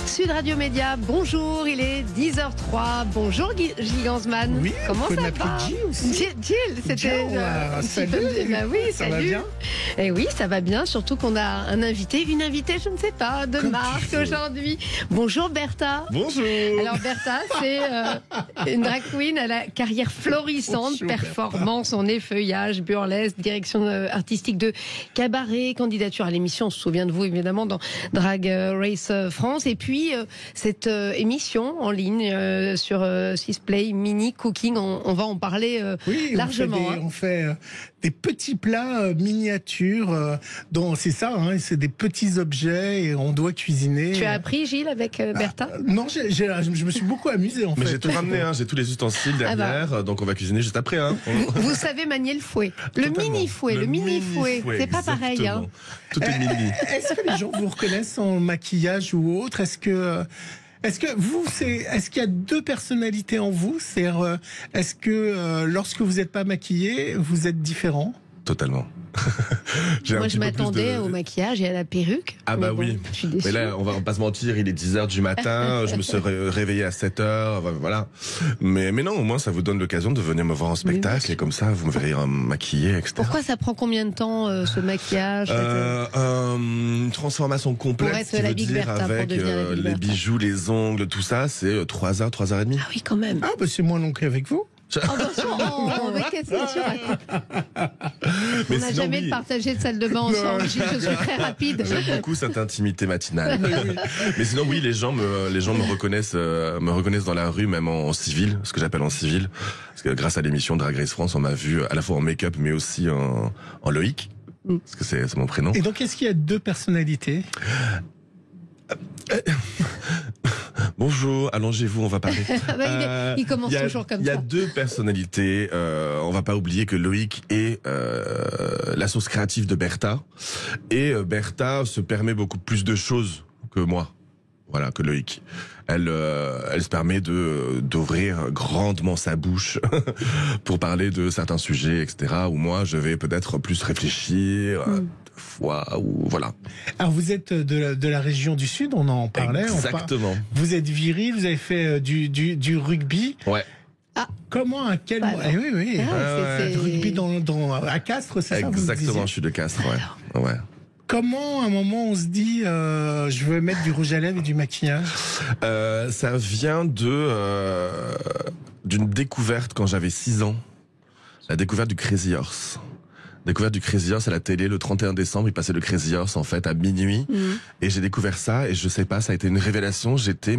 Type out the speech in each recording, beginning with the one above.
Sud Radio Média, bonjour, il est 10h03. Bonjour Gilles Gansman. Oui, comment ça va? Gilles aussi. Gilles, c'était salut. Bah oui, Ça salut. va bien? Et oui, ça va bien, surtout qu'on a une invitée, je ne sais pas, de Comme marque aujourd'hui. Bonjour Bertha. Bonjour. Alors Bertha, c'est une drag queen à la carrière florissante, Bonjour, performance en effeuillage, burlesque, direction artistique de cabaret, candidature à l'émission, on se souvient de vous évidemment dans Drag Race France, et puis cette émission en ligne sur Sisplay, Mini Cooking, on va en parler largement. On fait des petits plats miniatures, c'est ça, hein, c'est des petits objets et on doit cuisiner. Tu as appris Gilles avec Bertha? Non, je me suis beaucoup amusé en fait. Mais j'ai tout ramené, j'ai tous les ustensiles derrière, donc on va cuisiner juste après. Vous savez manier le fouet, le mini-fouet, c'est pas pareil. Hein. Tout est mini. Est-ce que les gens vous reconnaissent en maquillage ou autre? Est-ce qu'il y a deux personnalités en vous? Est-ce que lorsque vous n'êtes pas maquillé, vous êtes différent? Totalement. Moi, je m'attendais au maquillage et à la perruque. Ah bah oui. Je suis déçue. Mais là, on va pas se mentir, il est 10h du matin, je me suis réveillé à 7h, voilà. Mais non, au moins, ça vous donne l'occasion de venir me voir en spectacle et comme ça, vous me verrez maquillé, etc. Pourquoi ça prend combien de temps, ce maquillage? Une transformation complète, pour être la Big dire, Bertha, avec les bijoux, les ongles, tout ça, c'est 3h, 3h30. Ah oui, quand même. Ah bah c'est moins long qu'avec vous. Mais qu'est-ce que tu racontes? On n'a jamais partagé de salle de bain ensemble. Je suis très rapide. J'aime beaucoup cette intimité matinale. Mais sinon, oui, les gens me reconnaissent dans la rue, même en civil, ce que j'appelle en civil. Parce que grâce à l'émission Drag Race France, on m'a vu à la fois en make-up, mais aussi en Loïc. Parce que c'est mon prénom. Et donc, est-ce qu'il y a deux personnalités? Bonjour, allongez-vous, on va parler. Il commence toujours comme ça. Il y a deux personnalités. On va pas oublier que Loïc est la source créative de Bertha. Et Bertha se permet beaucoup plus de choses que moi. Voilà, que Loïc. Elle se permet d'ouvrir grandement sa bouche pour parler de certains sujets, etc. Où moi, je vais peut-être plus réfléchir. Voilà. Alors vous êtes de la région du Sud, on en parlait. Exactement. Vous êtes viril, vous avez fait du rugby. Ouais. Comment, à quel moment? Oui. Du rugby à Castres, c'est ça? Exactement, je suis de Castres, ouais. Comment, à un moment, on se dit, je veux mettre du rouge à lèvres et du maquillage? Ça vient d'une découverte quand j'avais 6 ans. La découverte du Crazy Horse. Découverte du Crazy Horse à la télé le 31 décembre, il passait le Crazy Horse en fait à minuit et j'ai découvert ça et je sais pas, ça a été une révélation, j'étais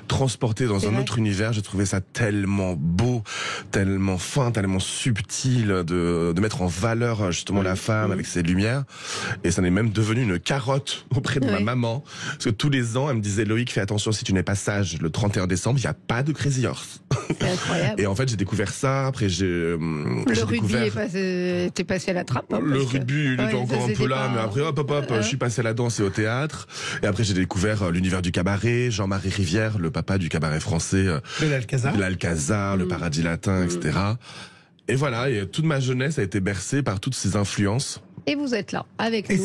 transporté dans un autre univers, j'ai trouvé ça tellement beau, tellement fin, tellement subtil de mettre en valeur justement la femme avec ses lumières et ça n'est même devenu une carotte auprès de ma maman parce que tous les ans elle me disait Loïc, fais attention si tu n'es pas sage le 31 décembre, il n'y a pas de Crazy Horse. C'est incroyable. Et en fait j'ai découvert ça, après le rugby était passé à la trappe. Le rugby, il était encore un peu là, mais après, je suis passé à la danse et au théâtre. Et après, j'ai découvert l'univers du cabaret, Jean-Marie Rivière, le papa du cabaret français. De l'Alcazar, le Paradis Latin, etc. Et voilà, et toute ma jeunesse a été bercée par toutes ces influences. Et vous êtes là, avec nous. Et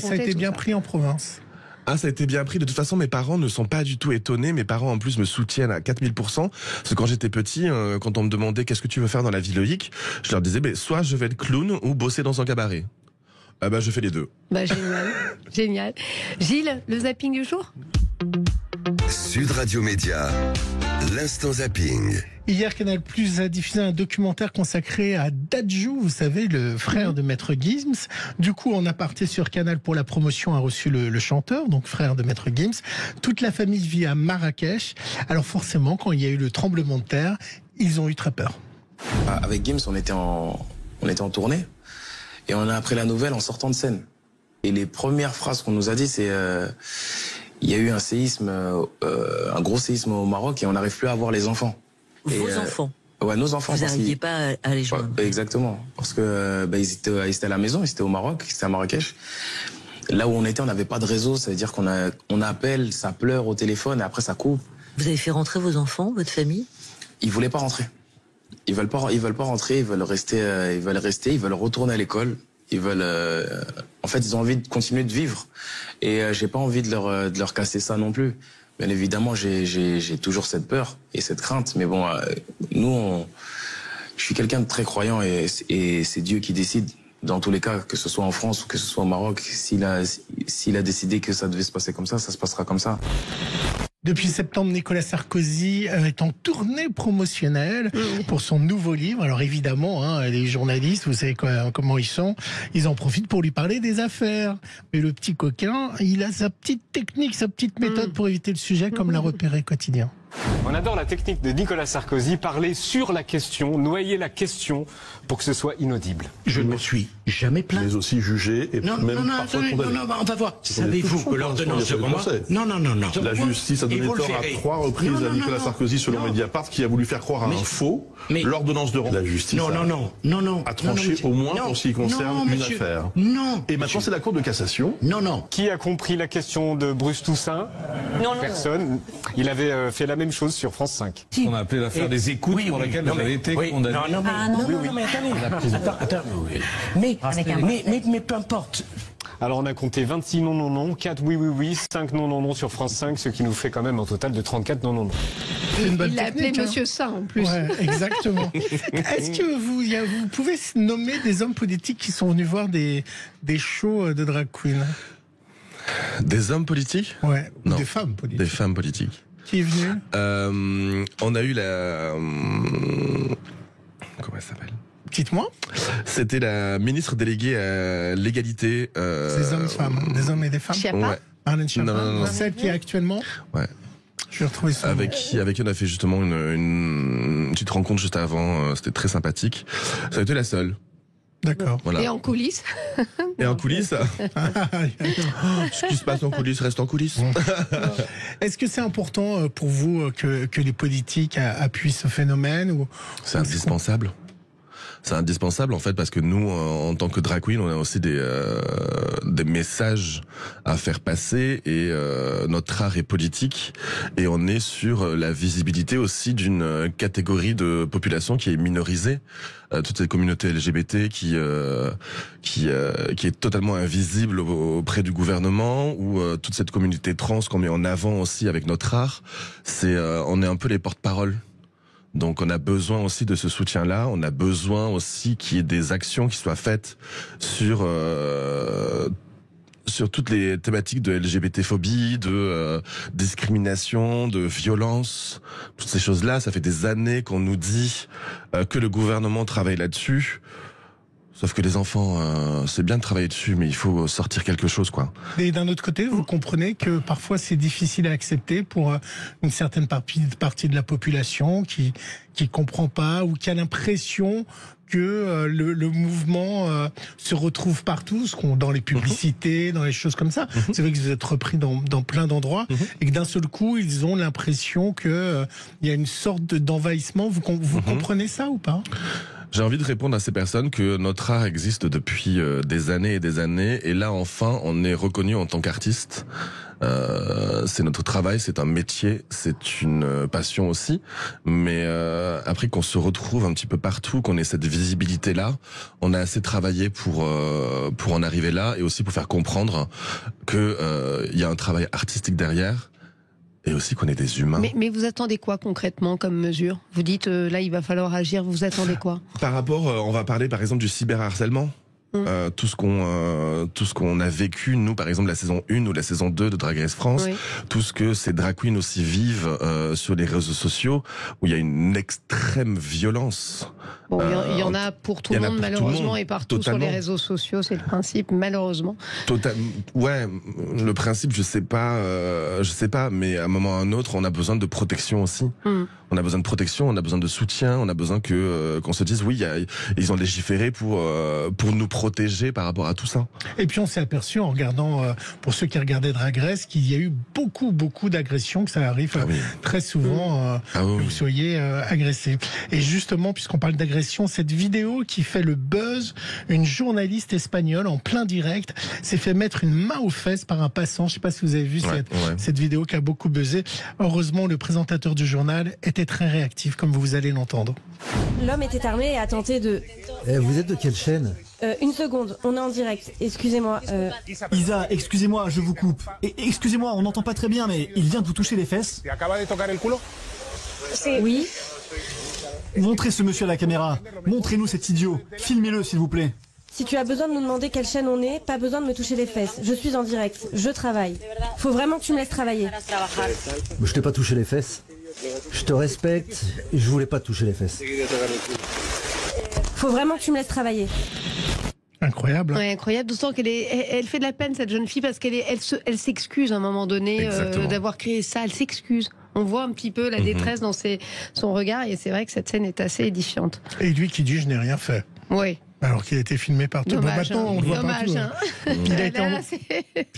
ça a été bien pris en province. Ah, ça a été bien pris. De toute façon, mes parents ne sont pas du tout étonnés. Mes parents, en plus, me soutiennent à 4000%. Parce que quand j'étais petit, quand on me demandait qu'est-ce que tu veux faire dans la vie, Loïc, je leur disais, soit je vais être clown ou bosser dans un cabaret. Je fais les deux. Génial. Gilles, le zapping du jour? Sud Radio Média, l'instant zapping. Hier, Canal+ a diffusé un documentaire consacré à Dadju, vous savez, le frère de Maître Gims. Du coup, en aparté sur Canal pour la promotion a reçu le chanteur, donc frère de Maître Gims. Toute la famille vit à Marrakech. Alors forcément, quand il y a eu le tremblement de terre, ils ont eu très peur. Avec Gims, on était en tournée et on a appris la nouvelle en sortant de scène. Et les premières phrases qu'on nous a dit, c'est il y a eu un séisme, un gros séisme au Maroc et on n'arrive plus à voir les enfants. Vos enfants? Ouais, nos enfants. Vous n'arriviez pas à les joindre? Exactement. Parce que ils étaient à la maison, ils étaient au Maroc, ils étaient à Marrakech. Là où on était, on n'avait pas de réseau, ça veut dire qu'on appelle, ça pleure au téléphone et après ça coupe. Vous avez fait rentrer vos enfants, votre famille? Ils voulaient pas rentrer. Ils veulent pas rentrer, ils veulent rester, ils veulent retourner à l'école. Ils veulent, en fait, ils ont envie de continuer de vivre. Et j'ai pas envie de leur casser ça non plus. Bien évidemment, j'ai toujours cette peur et cette crainte. Mais bon, je suis quelqu'un de très croyant et c'est Dieu qui décide. Dans tous les cas, que ce soit en France ou que ce soit au Maroc, s'il a décidé que ça devait se passer comme ça se passera comme ça. Depuis septembre, Nicolas Sarkozy est en tournée promotionnelle pour son nouveau livre. Alors évidemment, les journalistes, vous savez comment ils sont, ils en profitent pour lui parler des affaires. Mais le petit coquin, il a sa petite technique, sa petite méthode pour éviter le sujet, comme l'a repéré Quotidien. On adore la technique de Nicolas Sarkozy, parler sur la question, noyer la question pour que ce soit inaudible. Je ne me suis jamais plaint. Mais aussi jugé et même parfois condamné. Non, on va voir. Savez-vous que l'ordonnance de Romain... Non. La justice a donné tort à 3 reprises à Nicolas Sarkozy, selon Mediapart, qui a voulu faire croire à un faux. L'ordonnance de Romain... La justice a tranché au moins pour ce qui concerne une affaire. Non. Et maintenant, c'est la Cour de cassation. Non. Qui a compris la question de Bruce Toussaint? Non. Personne. Il avait fait la même chose sur France 5. On a appelé l'affaire des écoutes pour laquelle vous avez été condamné. Mais peu importe. Alors on a compté 26 non, 4 oui, 5 non sur France 5, ce qui nous fait quand même un total de 34 non. Il l'a appelé Monsieur Saint en plus. Ouais, exactement. Est-ce que vous pouvez nommer des hommes politiques qui sont venus voir des shows de drag queen? Des hommes politiques? Ouais, non. Des femmes politiques. Des femmes politiques. Qui est venu? On a eu la... Comment elle s'appelle? Dites-moi. C'était la ministre déléguée à l'égalité. Des hommes et des femmes. Schiappa. Ouais. Marlène Schiappa. Non. Celle qui est actuellement. Ouais. Je vais retrouver ça. Avec qui on a fait justement une petite rencontre juste avant. C'était très sympathique. Ça a été la seule. D'accord. Voilà. Et en coulisses? Et en coulisses? Ce qui se passe en coulisses reste en coulisses. Est-ce que c'est important pour vous que les politiques appuient ce phénomène ou... C'est indispensable. C'est indispensable en fait parce que nous, en tant que drag queen, on a aussi des messages à faire passer et notre art est politique et on est sur la visibilité aussi d'une catégorie de population qui est minorisée, toute cette communauté LGBT qui est totalement invisible auprès du gouvernement ou toute cette communauté trans qu'on met en avant aussi avec notre art. On est un peu les porte-parole. Donc on a besoin aussi de ce soutien-là, on a besoin aussi qu'il y ait des actions qui soient faites sur toutes les thématiques de LGBT-phobie, de discrimination, de violence, toutes ces choses-là. Ça fait des années qu'on nous dit que le gouvernement travaille là-dessus. Sauf que les enfants, c'est bien de travailler dessus, mais il faut sortir quelque chose, quoi. Et d'un autre côté, vous comprenez que parfois c'est difficile à accepter pour une certaine partie de la population qui comprend pas ou qui a l'impression que le mouvement se retrouve partout, dans les publicités, dans les choses comme ça. C'est vrai que vous êtes repris dans plein d'endroits et que d'un seul coup, ils ont l'impression que il y a une sorte d'envahissement. Vous comprenez ça ou pas? J'ai envie de répondre à ces personnes que notre art existe depuis des années et là enfin on est reconnu en tant qu'artiste. C'est notre travail, c'est un métier, c'est une passion aussi. Mais après qu'on se retrouve un petit peu partout, qu'on ait cette visibilité là, on a assez travaillé pour en arriver là et aussi pour faire comprendre que il y a un travail artistique derrière. Et aussi qu'on est des humains. Mais vous attendez quoi concrètement comme mesure? Vous dites là il va falloir agir, vous attendez quoi? Par rapport, on va parler par exemple du cyberharcèlement. Tout ce qu'on a vécu, nous par exemple la saison 1 ou la saison 2 de Drag Race France, tout ce que ces drag queens aussi vivent sur les réseaux sociaux, où il y a une extrême violence. Bon, il y en a pour tout le monde malheureusement et partout totalement. Sur les réseaux sociaux, c'est le principe malheureusement. Ouais, le principe je sais pas, mais à un moment ou à un autre, on a besoin de protection aussi. On a besoin de protection, on a besoin de soutien, on a besoin qu'on se dise oui, ils ont légiféré pour nous protéger par rapport à tout ça. Et puis on s'est aperçu en regardant, pour ceux qui regardaient Drag Race, qu'il y a eu beaucoup d'agressions, que ça arrive très souvent que vous soyez agressé. Et justement, puisqu'on parle d'agression, cette vidéo qui fait le buzz, une journaliste espagnole en plein direct s'est fait mettre une main aux fesses par un passant. Je ne sais pas si vous avez vu cette vidéo qui a beaucoup buzzé. Heureusement, le présentateur du journal était très réactif, comme vous allez l'entendre. L'homme était armé et a tenté de... Vous êtes de quelle chaîne ? Une seconde, on est en direct. Excusez-moi. Isa, excusez-moi, je vous coupe. Excusez-moi, on n'entend pas très bien, mais il vient de vous toucher les fesses. Oui. Montrez ce monsieur à la caméra. Montrez-nous cet idiot. Filmez-le, s'il vous plaît. Si tu as besoin de nous demander quelle chaîne on est, pas besoin de me toucher les fesses. Je suis en direct. Je travaille. Faut vraiment que tu me laisses travailler. Je t'ai pas touché les fesses. Je te respecte et je voulais pas te toucher les fesses. Faut vraiment que tu me laisses travailler. Incroyable. Ouais, incroyable. D'autant elle fait de la peine, cette jeune fille, parce elle s'excuse à un moment donné d'avoir créé ça. Elle s'excuse. On voit un petit peu la détresse dans son regard, et c'est vrai que cette scène est assez édifiante. Et lui qui dit je n'ai rien fait. Oui. Alors qu'il a été filmé partout. Dommage, maintenant, on le voit partout.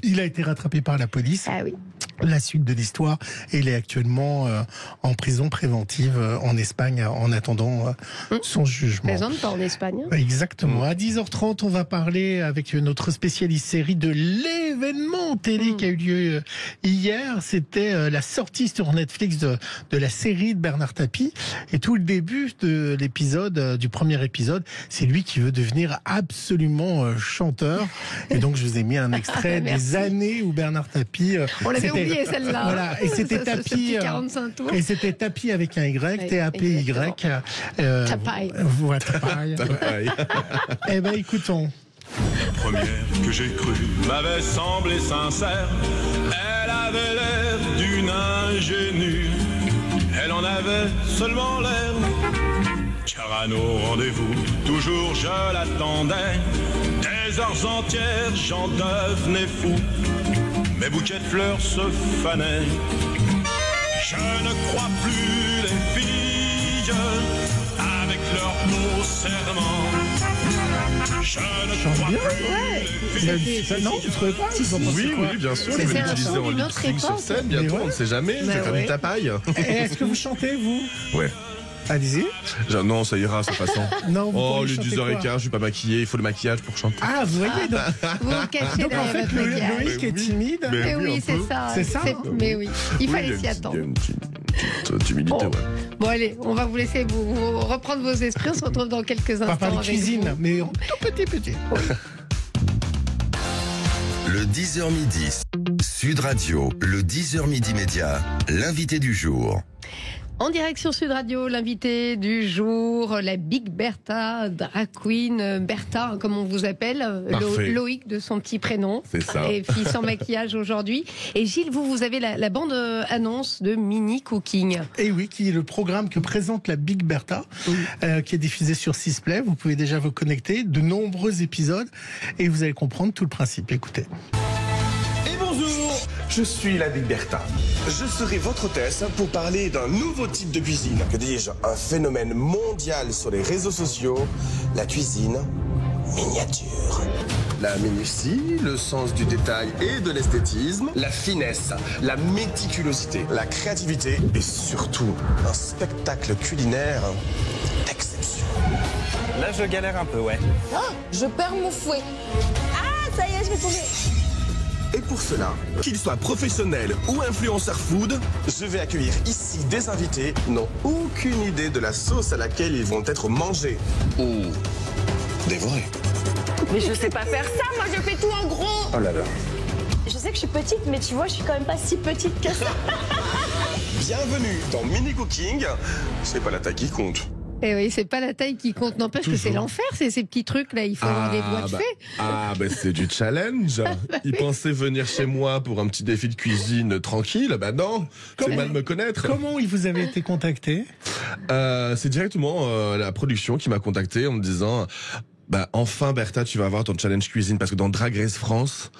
Il a été rattrapé par la police. Ah oui. La suite de l'histoire, et il est actuellement en prison préventive en Espagne en attendant son jugement. Présente pas en Espagne. Exactement. À 10h30, on va parler avec notre spécialiste série de l'événement télé qui a eu lieu hier. C'était la sortie sur Netflix de la série de Bernard Tapie. Et tout le début de l'épisode, du premier épisode, c'est lui qui veut devenir absolument chanteur. Et donc, je vous ai mis un extrait des années où Bernard Tapie... On l'avait oublié, celle-là. Voilà, et c'était Tapie. 45 tours. Et c'était Tapie avec un Y, T-A-P-Y. Tapaille. Voilà, Tapaille. Eh ben, écoutons. La première que j'ai crue m'avait semblé sincère. Elle avait l'air d'une ingénue. Elle en avait seulement l'air. Car à nos rendez-vous, toujours je l'attendais. Des heures entières, j'en devenais fou. Mes bouquets de fleurs se fanaient. Je ne crois plus les filles avec leurs mots serments. Je ne crois plus les filles. Non, tu ne trouvais pas? Oui, bien sûr. C'est un l'utiliser son en d'une lip autre sync sur époque. scène, bientôt, on ne sait jamais. Je vais faire du tapaille. Est-ce que vous chantez, vous? Ouais. Allez-y. Non, ça ira, c'est façon. Non, vous oh, pourriez le chanter 10h15, quoi? je suis pas maquillé, il faut le maquillage pour chanter. Ah, vous voyez, donc. Vous vous cachez Donc en derrière fait, votre maquillage. Loïc est timide. Mais oui, c'est ça. C'est ça. Mais oui, il fallait s'y attendre. Il y a une petite timidité, ouais. Bon, allez, on va vous laisser vous reprendre vos esprits. On se retrouve dans quelques instants. Pas de cuisine, vous. mais tout petit. Le 10h midi, Sud Radio, le 10h midi média, l'invité du jour. En direction Sud Radio, l'invité du jour, la Big Bertha, drag queen, Bertha, comme on vous appelle, Loïc de son petit prénom. C'est ça. Et puis sans maquillage aujourd'hui. Et Gilles, vous avez la bande-annonce de Mini Cooking. Et oui, qui est le programme que présente la Big Bertha, qui est diffusé sur Sisplay. Vous pouvez déjà vous connecter, de nombreux épisodes, et vous allez comprendre tout le principe. Écoutez. Et bonjour, je suis la Big Bertha. Je serai votre hôtesse pour parler d'un nouveau type de cuisine. Que dis-je, un phénomène mondial sur les réseaux sociaux, la cuisine miniature. La minutie, le sens du détail et de l'esthétisme, la finesse, la méticulosité, la créativité et surtout un spectacle culinaire d'exception. Là, je galère un peu, ouais. Ah, je perds mon fouet. Ah, ça y est, je vais tomber. Et pour cela, qu'ils soient professionnels ou influenceurs food, je vais accueillir ici des invités qui n'ont aucune idée de la sauce à laquelle ils vont être mangés ou dévorés. Mais je sais pas faire ça, moi je fais tout en gros. Oh là là. Je sais que je suis petite, mais tu vois, je suis quand même pas si petite que ça. Bienvenue dans Mini Cooking. C'est pas la taille qui compte. Et oui, c'est pas la taille qui compte. N'empêche que c'est l'enfer, ces petits trucs-là. Il faut avoir des doigts de fée. Ah, ben c'est du challenge. Ils pensaient venir chez moi pour un petit défi de cuisine tranquille. Bah non, c'est mal me connaître. Comment vous avez été contacté? C'est directement la production qui m'a contacté en me disant enfin Bertha, tu vas avoir ton challenge cuisine. Parce que dans Drag Race France,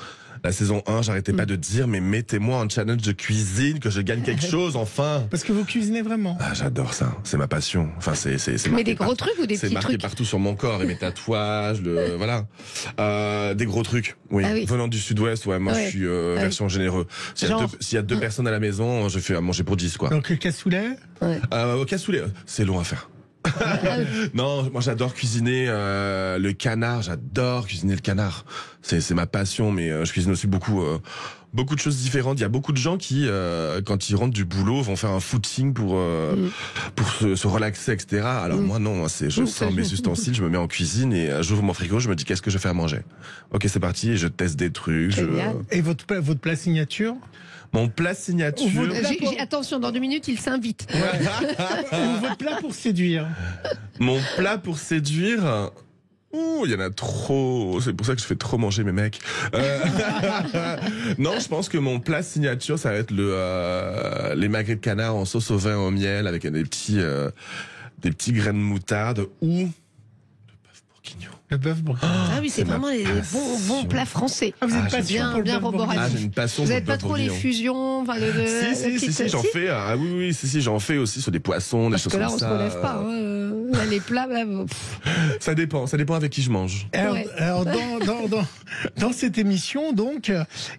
la saison 1, j'arrêtais pas de dire, mais mettez-moi un challenge de cuisine, que je gagne quelque chose, enfin. Parce que vous cuisinez vraiment. Ah, j'adore ça. C'est ma passion. Enfin, c'est mais des gros trucs ou des petits trucs? C'est marqué partout sur mon corps et mes tatouages, voilà. Des gros trucs. Oui. Ah oui. Venant du Sud-Ouest, ouais, moi, je suis version généreux. S'il y a deux personnes à la maison, je fais à manger pour 10, quoi. Donc, le cassoulet? Cassoulet, c'est long à faire. Non, moi j'adore cuisiner le canard, j'adore cuisiner le canard. C'est ma passion, mais je cuisine aussi beaucoup Beaucoup de choses différentes. Il y a beaucoup de gens qui, quand ils rentrent du boulot, vont faire un footing pour se relaxer, etc. Alors moi non, je sors mes ustensiles, je me mets en cuisine et j'ouvre mon frigo, je me dis qu'est-ce que je fais à manger. Ok, c'est parti, et je teste des trucs. Et votre plat signature? Mon plat signature. Attention, dans 2 minutes, il s'invite. Ou votre plat pour séduire? Mon plat pour séduire. Ouh, il y en a trop. C'est pour ça que je fais trop manger mes mecs. Non, je pense que mon plat signature, ça va être les magrets de canard en sauce au vin au miel avec des petits grains de moutarde ou le bœuf bourguignon. Ah oui, c'est vraiment les bons plats français. Ah, vous êtes pas bien roboratif. J'ai une passion. Vous n'êtes pas trop les fusions, enfin si, j'en fais. Ah oui, j'en fais aussi sur des poissons, des choses comme ça. Parce que là, on se relève pas. Là, les plats, là, ça dépend avec qui je mange. Alors dans cette émission, donc,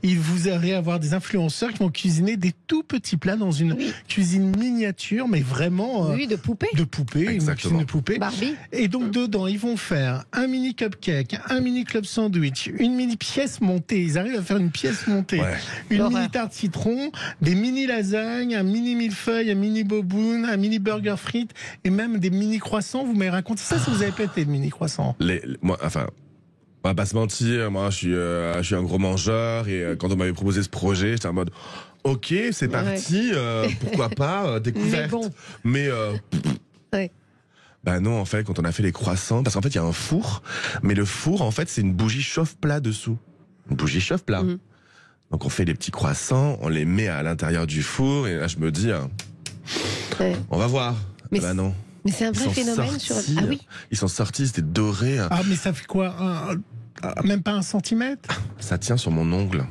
vous allez avoir des influenceurs qui vont cuisiner des tout petits plats dans une cuisine miniature, mais vraiment de poupée. De poupée, une cuisine de poupée. Barbie. Et donc dedans, ils vont faire un mini cupcake, un mini club sandwich, une mini pièce montée. Ils arrivent à faire une pièce montée, une mini tarte citron, des mini lasagnes, un mini millefeuille, un mini boboon, un mini burger frites et même des mini croissants. Vous m'avez raconté ça si vous avez pété de mini croissants. Moi, enfin. On va pas se mentir, moi je suis un gros mangeur et quand on m'avait proposé ce projet, j'étais en mode ok, c'est parti, pourquoi pas, découverte. Mais bah non, en fait, quand on a fait les croissants, parce qu'en fait il y a un four, mais le four en fait c'est une bougie chauffe-plat dessous. Une bougie chauffe-plat. Donc on fait les petits croissants, on les met à l'intérieur du four et là je me dis on va voir. Mais bah non. Mais c'est un vrai phénomène sur. Ah oui. Ils sont sortis, c'était doré. Ah mais ça fait quoi, même pas 1 centimètre? Ça tient sur mon ongle.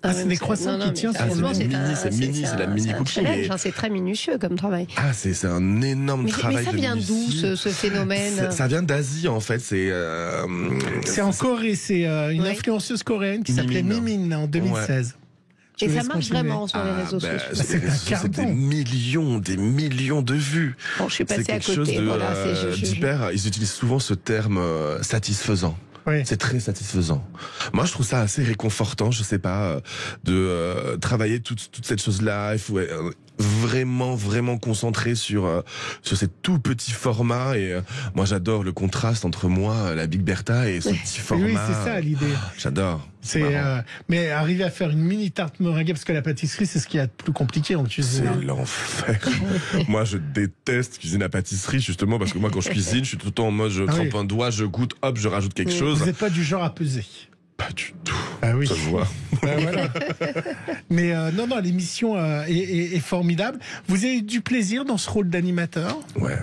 C'est des croissants qui tiennent sur le c'est la mini cookie. C'est très minutieux comme travail. Ah, c'est un énorme travail. Mais ça vient d'où ce phénomène? Ça vient d'Asie en fait. C'est en Corée. C'est une influenceuse coréenne qui s'appelait Mimin en 2016. Et ça marche vraiment sur les réseaux sociaux. C'est des millions de vues. Bon, je suis passée à côté. Ils utilisent souvent ce terme satisfaisant. Oui. C'est très satisfaisant. Moi, je trouve ça assez réconfortant, je sais pas, de travailler toute cette chose-là. Il faut vraiment concentré sur ces tout petits formats et moi j'adore le contraste entre la Big Bertha et ce petit format. Oui, c'est ça l'idée. J'adore. Mais arriver à faire une mini tarte meringuée, parce que la pâtisserie c'est ce qu'il y a de plus compliqué en cuisine. C'est l'enfer. Moi je déteste cuisiner la pâtisserie justement parce que moi quand je cuisine je suis tout le temps en mode je trempe un doigt, je goûte, hop je rajoute quelque chose. Vous n'êtes pas du genre à peser? Pas du tout. Ah oui. Ça se voit. Voilà. Mais non, l'émission est formidable. Vous avez eu du plaisir dans ce rôle d'animateur? Ouais.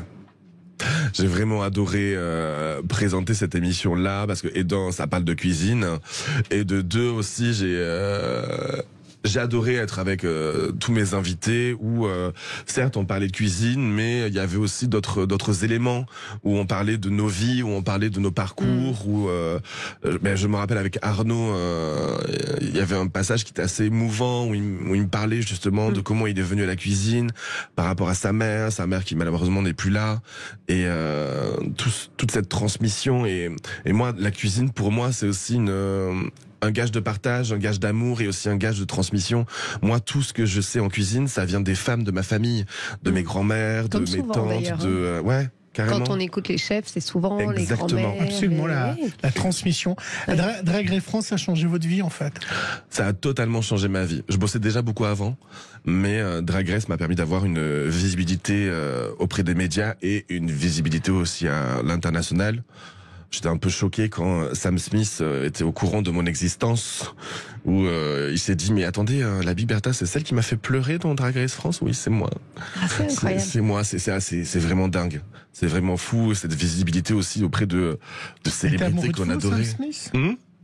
J'ai vraiment adoré présenter cette émission-là parce que ça parle de cuisine et de deux aussi j'ai adoré être avec tous mes invités où certes on parlait de cuisine mais il y avait aussi d'autres éléments où on parlait de nos vies, où on parlait de nos parcours où je me rappelle avec Arnaud il y avait un passage qui était assez émouvant où il me parlait justement de comment il est venu à la cuisine par rapport à sa mère qui malheureusement n'est plus là et toute cette transmission et moi la cuisine pour moi c'est aussi un gage de partage, un gage d'amour et aussi un gage de transmission. Moi, tout ce que je sais en cuisine, ça vient des femmes de ma famille, de mes grands-mères, de mes tantes, ouais. Carrément. Quand on écoute les chefs, c'est souvent les grands-mères. Absolument, la transmission. Drag Race France a changé votre vie, en fait? Ça a totalement changé ma vie. Je bossais déjà beaucoup avant, mais Drag Race m'a permis d'avoir une visibilité auprès des médias et une visibilité aussi à l'international. J'étais un peu choqué quand Sam Smith était au courant de mon existence, où il s'est dit mais attendez, la Big Bertha c'est celle qui m'a fait pleurer dans Drag Race France? Oui, c'est moi. Ah, c'est incroyable. C'est moi, c'est vraiment dingue. C'est vraiment fou cette visibilité aussi auprès de célébrités qu'on adorait. Sam Smith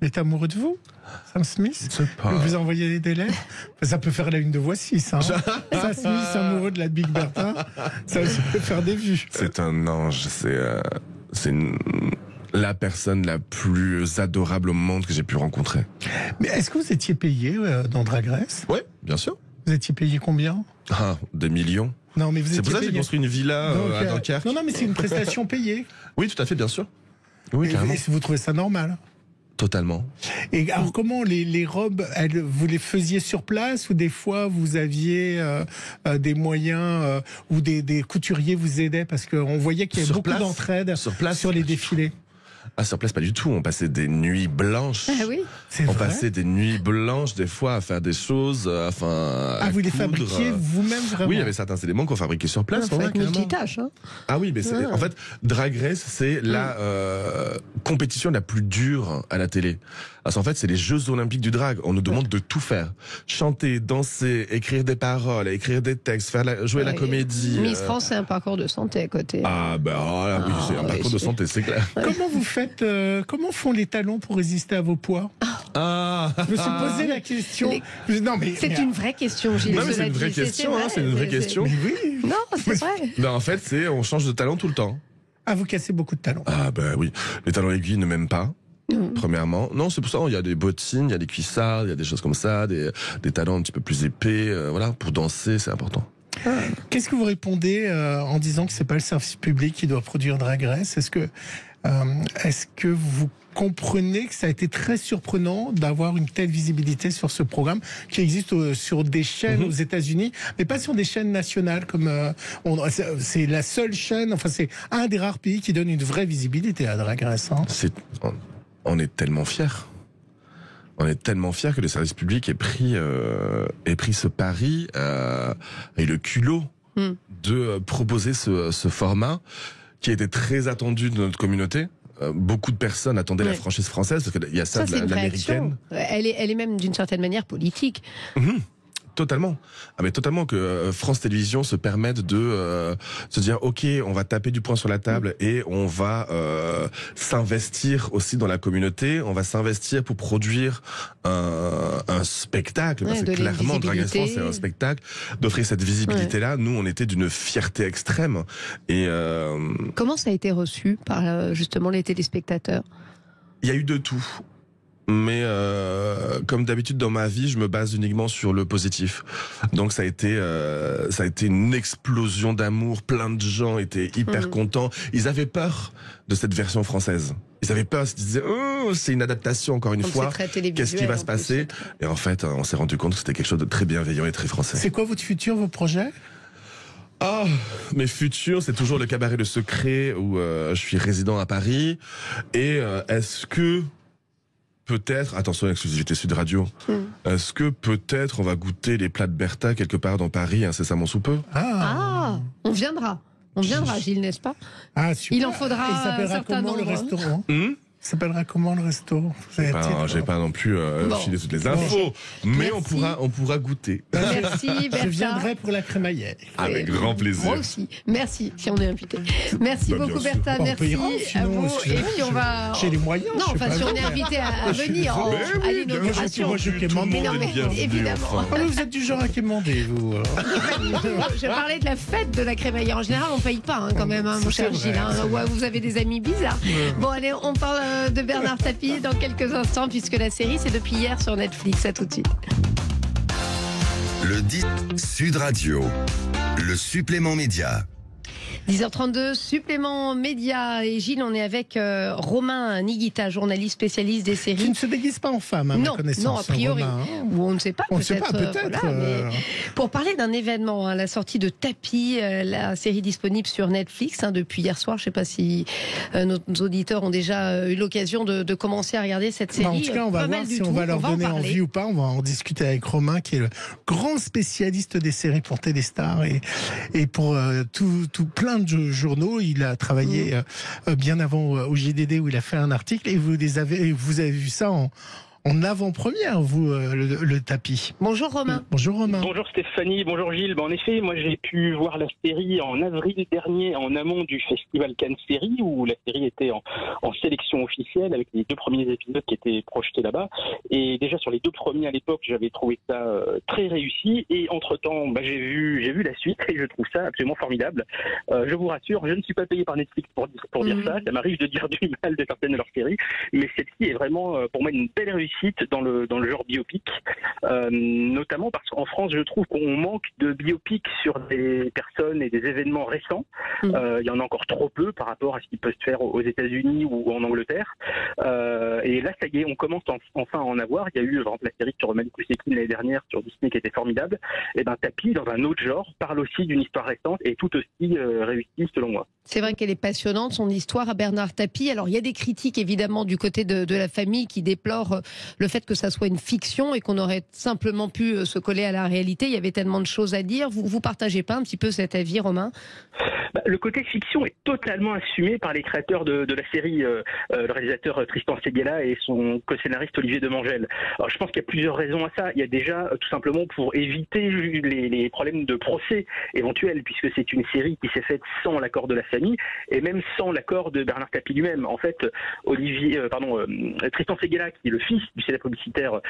Il est amoureux de vous, Sam Smith? Vous envoyez des lettres? Ça peut faire la une de Voici, ça. Sam Smith amoureux de la Big Bertha, ça peut faire des vues. C'est un ange, c'est la personne la plus adorable au monde que j'ai pu rencontrer. Mais est-ce que vous étiez payé dans Drag Race? Oui, bien sûr. Vous étiez payé combien? Des millions. Non, mais c'est pour ça que j'ai construit une villa à Dunkerque. Non, mais c'est une prestation payée. Oui, tout à fait, bien sûr. Oui, carrément. Et vous trouvez ça normal? Totalement. Et alors comment les robes, vous les faisiez sur place ou des fois vous aviez des moyens ou des couturiers vous aidaient parce qu'on voyait qu'il y avait beaucoup d'entraide sur les défilés? Ah, sur place, pas du tout. On passait des nuits blanches. Ah oui, on passait des nuits blanches, des fois, à faire des choses, à vous les fabriquiez vous-même vraiment? Oui, il y avait certains éléments qu'on fabriquait sur place. Avec multitâche. Hein. Ah oui, mais en fait, Drag Race, c'est la compétition la plus dure à la télé. Parce qu'en fait, c'est les Jeux Olympiques du drag. On nous demande de tout faire. Chanter, danser, écrire des paroles, écrire des textes, jouer la comédie. Miss France, c'est un parcours de santé à côté. Ah ben oui, c'est un parcours de santé, c'est clair. Comment vous faites, comment font les talons pour résister à vos poids? Je me suis posé la question. C'est une vraie question, Gilles. Non, mais c'est une vraie question, c'est une vraie question. Oui. Non, c'est vrai. Ben, en fait, on change de talon tout le temps. Ah, vous cassez beaucoup de talons? Ah ben oui. Les talons aiguilles ne m'aiment pas. Premièrement, non, c'est pour ça. Il y a des bottines, il y a des cuissards, il y a des choses comme ça, des talons un petit peu plus épais. Voilà, pour danser, c'est important. Qu'est-ce que vous répondez en disant que c'est pas le service public qui doit produire Drag Race? Est-ce que vous comprenez que ça a été très surprenant d'avoir une telle visibilité sur ce programme qui existe sur des chaînes aux États-Unis, mais pas sur des chaînes nationales comme c'est la seule chaîne. Enfin, c'est un des rares pays qui donne une vraie visibilité à Drag Race. Hein. On est tellement fiers. On est tellement fiers que le service public ait pris ce pari et le culot de proposer ce format qui a été très attendu de notre communauté. Beaucoup de personnes attendaient la franchise française parce qu'il y a ça de l'américaine. Elle est même d'une certaine manière politique. Totalement. Ah mais totalement que France Télévisions se permette de se dire ok, on va taper du poing sur la table et on va s'investir aussi dans la communauté, on va s'investir pour produire un spectacle, parce que clairement Drag Race France c'est un spectacle, d'offrir cette visibilité là. Nous on était d'une fierté extrême et comment ça a été reçu par justement les téléspectateurs? Il y a eu de tout. Mais comme d'habitude dans ma vie, je me base uniquement sur le positif. Donc ça a été une explosion d'amour. Plein de gens étaient hyper contents. Ils avaient peur de cette version française. Ils avaient peur, ils se disaient oh, c'est une adaptation encore une fois. Qu'est-ce qui va se passer? Et en fait, on s'est rendu compte que c'était quelque chose de très bienveillant et très français. C'est quoi votre futur, vos projets? Ah, mes futurs, c'est toujours le Cabaret Le Secret où je suis résident à Paris. Et est-ce que peut-être, attention, exclusivité Sud Radio, est-ce que peut-être on va goûter les plats de Bertha quelque part dans Paris incessamment sous peu? On viendra, Gilles, n'est-ce pas? Super. Il en faudra il s'appellera comment le restaurant? Il s'appellera comment le resto? J'ai pas non plus filé toutes les infos, mais on pourra goûter. Merci Bertha. Je viendrai pour la crémaillère. Avec grand plaisir. Moi aussi. Merci si on est invité. Merci beaucoup Bertha. Merci à vous. Et puis on va. J'ai les moyens. Non, enfin si on est invité à venir à l'inauguration. Moi je quémande. Évidemment. Vous êtes du genre à quémander, vous. Je parlais de la fête de la crémaillère. En général, on paye pas quand même, mon cher Gilles. Vous avez des amis bizarres. Bon allez, on parle de Bernard Tapie dans quelques instants puisque la série c'est depuis hier sur Netflix. À tout de suite. Le 10 Sud Radio, le supplément média. 10h32, supplément média. Et Gilles, on est avec Romain Niguita, journaliste spécialiste des séries. Qui ne se déguise pas en femme, à ma connaissance. Non, a priori. Romain, ou on ne sait pas, peut-être. On ne sait pas, peut-être. Voilà, pour parler d'un événement, la sortie de Tapie, la série disponible sur Netflix depuis hier soir. Je ne sais pas si nos auditeurs ont déjà eu l'occasion de commencer à regarder cette série. En tout cas, on va voir si on va leur donner envie ou pas. On va en discuter avec Romain, qui est le grand spécialiste des séries pour Téléstar et pour tout plein de journaux. Il a travaillé bien avant au JDD où il a fait un article et vous avez vu ça en avant-première, vous, le Tapie. Bonjour Romain. Bonjour Romain. Bonjour Stéphanie, bonjour Gilles. En effet, moi j'ai pu voir la série en avril dernier en amont du Festival Cannes Série où la série était en sélection officielle avec les 2 premiers épisodes qui étaient projetés là-bas. Et déjà sur les 2 premiers à l'époque, j'avais trouvé ça très réussi. Et entre-temps, j'ai vu la suite et je trouve ça absolument formidable. Je vous rassure, je ne suis pas payé par Netflix pour dire ça. Ça m'arrive de dire du mal de certaines de leurs séries. Mais celle-ci est vraiment pour moi une belle réussite. réussite dans le genre biopic, notamment parce qu'en France, je trouve qu'on manque de biopic sur des personnes et des événements récents. Il y en a encore trop peu par rapport à ce qui peut se faire aux États-Unis ou en Angleterre. Et là, ça y est, on commence enfin à en avoir. Il y a eu, par exemple, la série sur Malik Oussekine l'année dernière sur Disney qui était formidable. Et Tapi, dans un autre genre, parle aussi d'une histoire récente et tout aussi réussie selon moi. C'est vrai qu'elle est passionnante, son histoire à Bernard Tapie. Alors, il y a des critiques, évidemment, du côté de la famille qui déplorent le fait que ça soit une fiction et qu'on aurait simplement pu se coller à la réalité. Il y avait tellement de choses à dire. Vous partagez pas un petit peu cet avis, Romain ? Le côté fiction est totalement assumé par les créateurs de la série, le réalisateur Tristan Seguela et son co-scénariste Olivier Demangel. Alors, je pense qu'il y a plusieurs raisons à ça. Il y a déjà, tout simplement, pour éviter les problèmes de procès éventuels, puisque c'est une série qui s'est faite sans l'accord de la famille et même sans l'accord de Bernard Tapie lui-même. En fait, Tristan Seguela, qui est le fils du célèbre publicitaire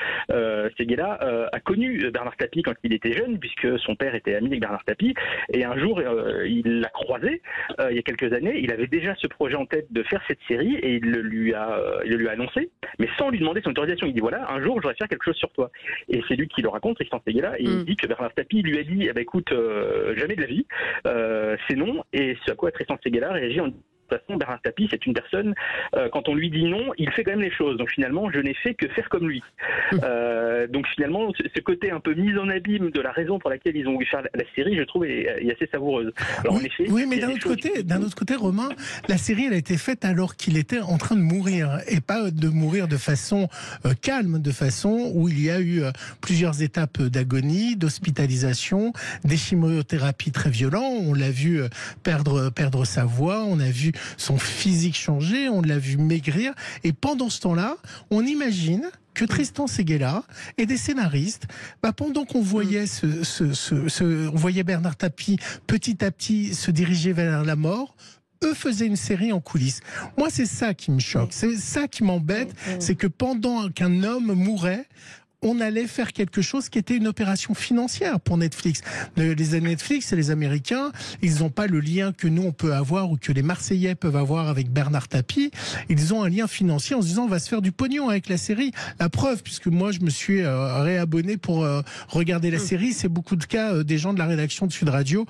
Seguela, a connu Bernard Tapie quand il était jeune, puisque son père était ami avec Bernard Tapie, et un jour, il l'a croisé il y a quelques années. Il avait déjà ce projet en tête de faire cette série et il le lui a annoncé, mais sans lui demander son autorisation. Il dit voilà, un jour, je voudrais faire quelque chose sur toi. Et c'est lui qui le raconte, Tristan Seguela, et il dit que Bernard Tapie lui a dit écoute, jamais de la vie, c'est non. Et ce à quoi Tristan Seguela réagit en disant de toute façon, Bernard Tapie, c'est une personne, quand on lui dit non, il fait quand même les choses. Donc finalement, je n'ai fait que faire comme lui. Donc finalement, ce côté un peu mise en abîme de la raison pour laquelle ils ont voulu faire la série, je trouve, est assez savoureuse. Alors, oui, en effet, oui, mais d'un autre côté, Romain, la série, elle a été faite alors qu'il était en train de mourir, et pas de mourir de façon calme, de façon où il y a eu plusieurs étapes d'agonie, d'hospitalisation, des chimiothérapies très violentes. On l'a vu perdre sa voix, on a vu son physique changer, on l'a vu maigrir, et pendant ce temps-là, on imagine que Tristan Seguela et des scénaristes, pendant qu'on voyait on voyait Bernard Tapie petit à petit se diriger vers la mort, eux faisaient une série en coulisses. Moi, c'est ça qui me choque, c'est ça qui m'embête, c'est que pendant qu'un homme mourait, on allait faire quelque chose qui était une opération financière pour Netflix. Les Netflix et les Américains, ils n'ont pas le lien que nous on peut avoir ou que les Marseillais peuvent avoir avec Bernard Tapie. Ils ont un lien financier en se disant on va se faire du pognon avec la série. La preuve, puisque moi je me suis réabonné pour regarder la série, c'est beaucoup de cas des gens de la rédaction de Sud Radio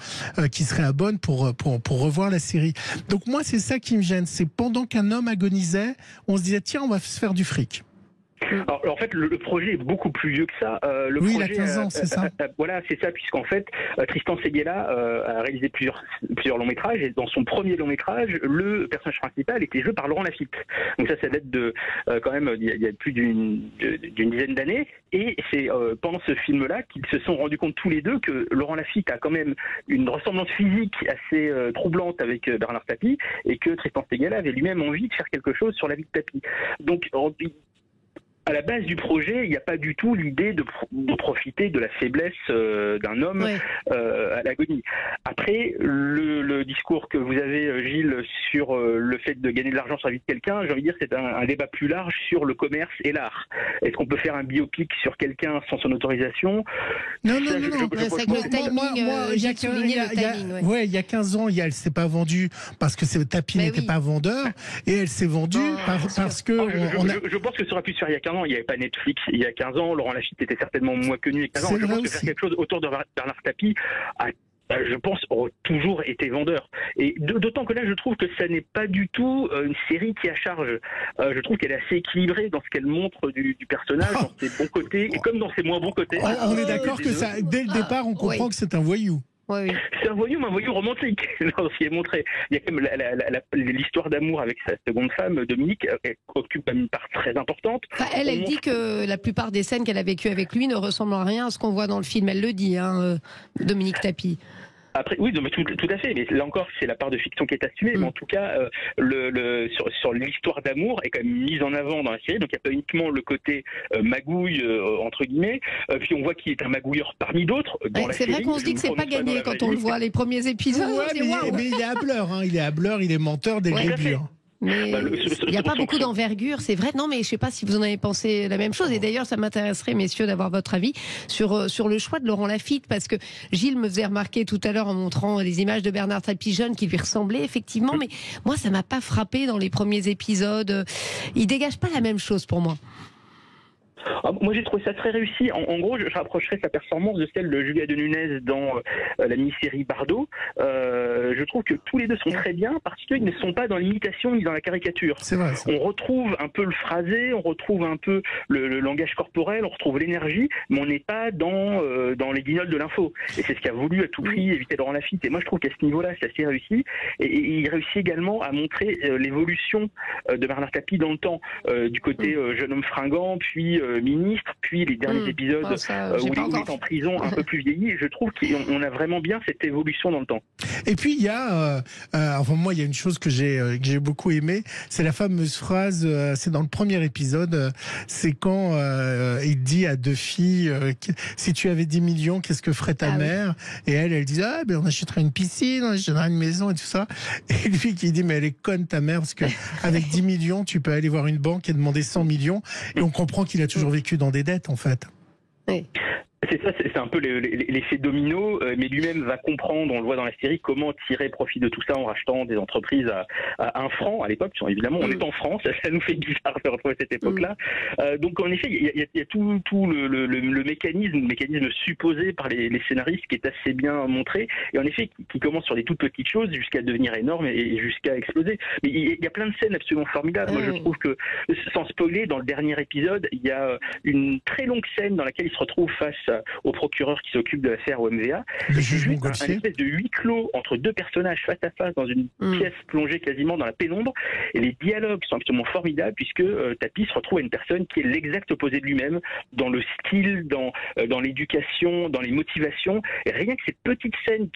qui seraient abonnés pour revoir la série. Donc moi c'est ça qui me gêne, c'est pendant qu'un homme agonisait, on se disait tiens on va se faire du fric. Alors, en fait, le projet est beaucoup plus vieux que ça. Oui, il a 15 ans, c'est ça. Voilà, c'est ça, puisqu'en fait, Tristan Seguela a réalisé plusieurs longs métrages, et dans son premier long métrage, le personnage principal était joué par Laurent Lafitte. Donc ça date de quand même il y a plus d'une dizaine d'années, et c'est pendant ce film-là qu'ils se sont rendus compte tous les deux que Laurent Lafitte a quand même une ressemblance physique assez troublante avec Bernard Tapie, et que Tristan Seguela avait lui-même envie de faire quelque chose sur la vie de Tapie. Donc à la base du projet, il n'y a pas du tout l'idée de profiter de la faiblesse d'un homme à l'agonie. Après, le discours que vous avez, Gilles, sur le fait de gagner de l'argent sur la vie de quelqu'un, j'ai envie de dire c'est un débat plus large sur le commerce et l'art. Est-ce qu'on peut faire un biopic sur quelqu'un sans son autorisation ? Non. Il y a 15 ans, elle s'est pas vendue parce que Tapie n'était pas vendeur, et elle s'est vendue parce que... Je pense que ça aurait pu se faire il y a 15 ans. Il n'y avait pas Netflix il y a 15 ans. Laurent Lafitte était certainement moins connu il y a 15 ans. Je pense que faire quelque chose autour de Bernard Tapie je pense, aurait toujours été vendeur. Et d'autant que là, je trouve que ça n'est pas du tout une série qui a charge. Je trouve qu'elle est assez équilibrée dans ce qu'elle montre du personnage, dans ses bons côtés, et comme dans ses moins bons côtés. On est d'accord que ça, dès le départ, on comprend que c'est un voyou. Oui. C'est un voyou, mais un voyou romantique, dans ce qui est montré. Il y a quand même l'histoire d'amour avec sa seconde femme, Dominique, elle occupe une part très importante. Elle dit que la plupart des scènes qu'elle a vécues avec lui ne ressemblent à rien à ce qu'on voit dans le film. Elle le dit, Dominique Tapie. Après, oui, mais tout à fait. Mais là encore, c'est la part de fiction qui est assumée. Mais en tout cas, sur l'histoire d'amour est quand même mise en avant dans la série. Donc il n'y a pas uniquement le côté magouille entre guillemets. Puis on voit qu'il est un magouilleur parmi d'autres dans la série. C'est vrai qu'on se dit que c'est pas gagné quand on le voit les premiers épisodes. Mais il est hableur, il est hableur, il est menteur dès le début. Mais il n'y a pas beaucoup d'envergure, c'est vrai. Non, mais je ne sais pas si vous en avez pensé la même chose. Et d'ailleurs, ça m'intéresserait, messieurs, d'avoir votre avis sur le choix de Laurent Lafitte, parce que Gilles me faisait remarquer tout à l'heure en montrant les images de Bernard Tapie jeune qui lui ressemblait effectivement. Mais moi, ça m'a pas frappé dans les premiers épisodes. Il dégage pas la même chose pour moi. Moi, j'ai trouvé ça très réussi. En gros, je rapprocherais sa performance de celle de Julia de Nunez dans la mini-série Bardot. Je trouve que tous les deux sont très bien parce qu'ils ne sont pas dans l'imitation ni dans la caricature. C'est vrai. On retrouve un peu le phrasé, on retrouve un peu le langage corporel, on retrouve l'énergie, mais on n'est pas dans les guignols de l'info. Et c'est ce qu'a voulu à tout prix éviter Laurent Lafitte. Et moi, je trouve qu'à ce niveau-là, c'est assez réussi. Et il réussit également à montrer l'évolution de Bernard Tapie dans le temps, du côté jeune homme fringant, puis ministre, puis les derniers épisodes où il est en prison, un peu plus vieilli. Et je trouve qu'on a vraiment bien cette évolution dans le temps. Et puis il y a, enfin moi il y a une chose que j'ai beaucoup aimé, c'est la fameuse phrase, c'est dans le premier épisode, c'est quand il dit à deux filles, si tu avais 10 millions, qu'est-ce que ferait ta mère? Et elle dit, on achèterait une piscine, on achèterait une maison et tout ça. Et lui qui dit, mais elle est conne ta mère, parce que avec 10 millions, tu peux aller voir une banque et demander 100 millions. Et on comprend qu'il a toujours vécu dans des dettes, en fait. Oui. C'est ça, c'est un peu l'effet domino, mais lui-même va comprendre, on le voit dans la série, comment tirer profit de tout ça en rachetant des entreprises à 1 franc à l'époque. Évidemment, on est en France, ça nous fait bizarre de retrouver cette époque-là. Donc en effet, il y a tout le mécanisme supposé par les scénaristes qui est assez bien montré, et en effet qui commence sur des toutes petites choses jusqu'à devenir énorme et jusqu'à exploser. Mais il y a plein de scènes absolument formidables. Moi, je trouve que, sans spoiler, dans le dernier épisode, il y a une très longue scène dans laquelle il se retrouve face au procureur qui s'occupe de l'affaire OMVA. Le juge un Montgolfier. espèce de huis clos entre deux personnages face à face dans une pièce plongée quasiment dans la pénombre. Et les dialogues sont absolument formidables puisque Tapie se retrouve à une personne qui est l'exact opposé de lui-même dans le style, dans l'éducation, dans les motivations. Et rien que cette petite scène,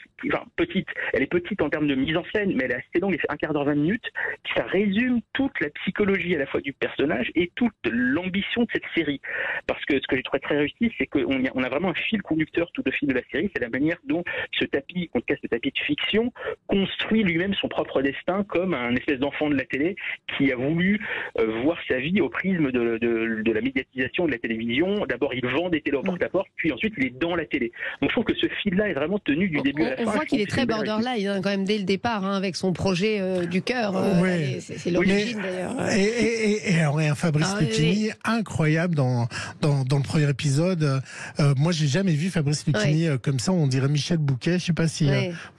elle est petite en termes de mise en scène, mais elle est assez longue, elle fait 1/4 d'heure, 20 minutes. Ça résume toute la psychologie à la fois du personnage et toute l'ambition de cette série. Parce que ce que j'ai trouvé très réussi, c'est qu'on a vraiment un fil conducteur tout au fil de la série, c'est la manière dont ce tapis, en tout cas ce tapis de fiction, construit lui-même son propre destin comme un espèce d'enfant de la télé qui a voulu voir sa vie au prisme de la médiatisation de la télévision. D'abord, il vend des télés au porte-à-porte, puis ensuite il est dans la télé. Donc je trouve que ce fil-là est vraiment tenu du début à la fin. On voit qu'il est très borderline quand même dès le départ, avec son projet du cœur. C'est l'origine d'ailleurs. Et alors, un Fabrice Lucchini incroyable dans le premier épisode. Moi, j'ai jamais vu Fabrice Lucchini comme ça. On dirait Michel Bouquet. Je sais pas si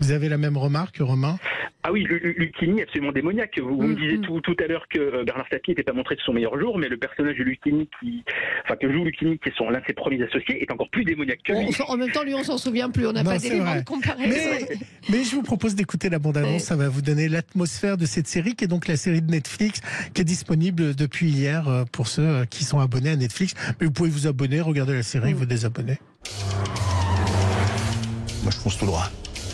vous avez la même remarque, Romain. Ah oui, Lucchini est absolument démoniaque. Vous me disiez tout à l'heure que Bernard Tapie n'était pas montré de son meilleur jour, mais le personnage de Lucchini que joue Lucchini, qui est l'un de ses premiers associés, est encore plus démoniaque que lui. En même temps, lui, on s'en souvient plus. On n'a pas d'éléments de comparaison. Mais je vous propose d'écouter la bande-annonce. Ça va vous donner l'atmosphère de cette série, qui est donc la série de Netflix, qui est disponible depuis hier pour ceux qui sont abonnés à Netflix. Mais vous pouvez vous abonner, regarder la série, vous désabonner. Moi, je fonce tout droit,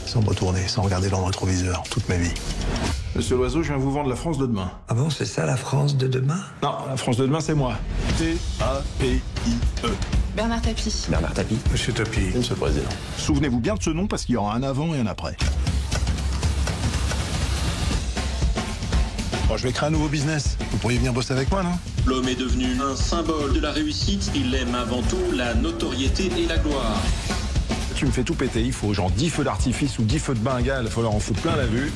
sans me retourner, sans regarder dans le rétroviseur, toute ma vie. Monsieur Loiseau, je viens vous vendre la France de demain. Ah bon, c'est ça la France de demain? Non, la France de demain, c'est moi. T-A-P-I-E. Bernard Tapie. Bernard Tapie. Monsieur Tapie. Monsieur le Président. Souvenez-vous bien de ce nom parce qu'il y aura un avant et un après. Bon, je vais créer un nouveau business. Vous pourriez venir bosser avec moi, non? L'homme est devenu un symbole de la réussite. Il aime avant tout la notoriété et la gloire. Tu me fais tout péter. Il faut genre 10 feux d'artifice ou 10 feux de Bengale. Il faut leur en foutre plein la vue.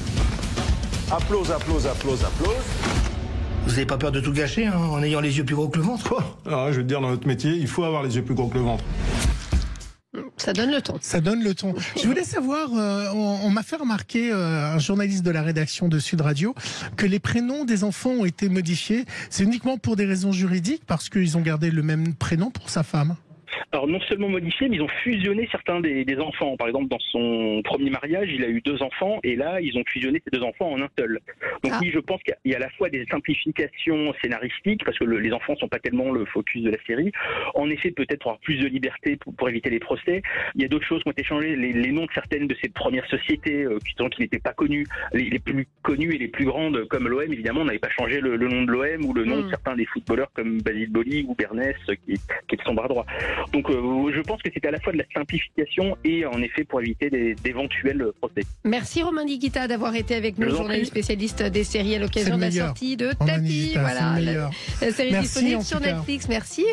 Applause, applause, applause, applause. Vous n'avez pas peur de tout gâcher en ayant les yeux plus gros que le ventre, quoi? Ah, je veux te dire, dans notre métier, il faut avoir les yeux plus gros que le ventre. Ça donne le ton. Ça donne le ton. Je voulais savoir, on m'a fait remarquer, un journaliste de la rédaction de Sud Radio, que les prénoms des enfants ont été modifiés. C'est uniquement pour des raisons juridiques, parce qu'ils ont gardé le même prénom pour sa femme. Alors non seulement modifié, mais ils ont fusionné certains des enfants. Par exemple, dans son premier mariage, il a eu 2 enfants, et là, ils ont fusionné ces 2 enfants en un seul. Donc oui, je pense qu'il y a à la fois des simplifications scénaristiques, parce que les enfants sont pas tellement le focus de la série. En effet, peut-être avoir plus de liberté pour éviter les procès. Il y a d'autres choses qui ont été changées. Les noms de certaines de ces premières sociétés qui n'étaient pas connues, les plus connues et les plus grandes, comme l'OM, évidemment, on n'avait pas changé le nom de l'OM ou le nom de certains des footballeurs comme Basile Boli ou Bernès, qui est son bras droit. Donc je pense que c'était à la fois de la simplification et en effet pour éviter d'éventuels procès. Merci Romain Nikita d'avoir été avec nous, journaliste spécialiste des séries à l'occasion de la sortie de Tapie. Voilà, la série disponible sur Netflix. Merci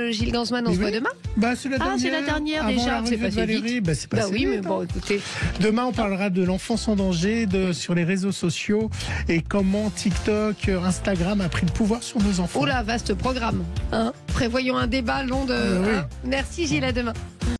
Gilles Gansman, on se voit demain. C'est la dernière. Ah, c'est la dernière déjà, c'est passé vite. C'est passé vite, mais bon, écoutez. Demain, on parlera de l'enfance en danger sur les réseaux sociaux et comment TikTok, Instagram a pris le pouvoir sur nos enfants. Oh là, vaste programme, hein. Prévoyons un débat long de. Oui. Merci Gilles, à demain.